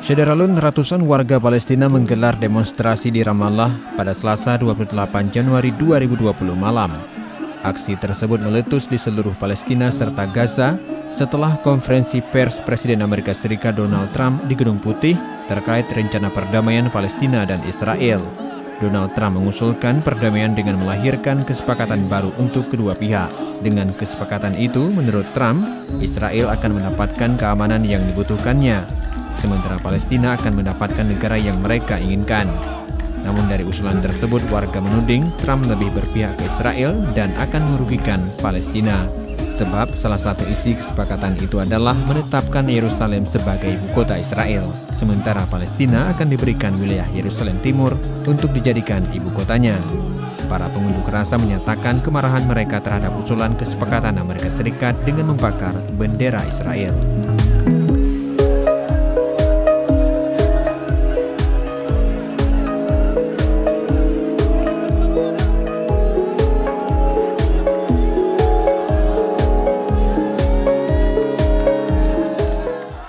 Saudara, ratusan warga Palestina menggelar demonstrasi di Ramallah pada Selasa 28 Januari 2020 malam. Aksi tersebut meletus di seluruh Palestina serta Gaza setelah konferensi pers Presiden Amerika Serikat Donald Trump di Gedung Putih terkait rencana perdamaian Palestina dan Israel. Donald Trump mengusulkan perdamaian dengan melahirkan kesepakatan baru untuk kedua pihak. Dengan kesepakatan itu, menurut Trump, Israel akan mendapatkan keamanan yang dibutuhkannya, sementara Palestina akan mendapatkan negara yang mereka inginkan. Namun dari usulan tersebut, warga menuding Trump lebih berpihak ke Israel dan akan merugikan Palestina. Sebab salah satu isi kesepakatan itu adalah menetapkan Yerusalem sebagai ibu kota Israel, sementara Palestina akan diberikan wilayah Yerusalem Timur untuk dijadikan ibu kotanya. Para pengunjuk rasa menyatakan kemarahan mereka terhadap usulan kesepakatan Amerika Serikat dengan membakar bendera Israel.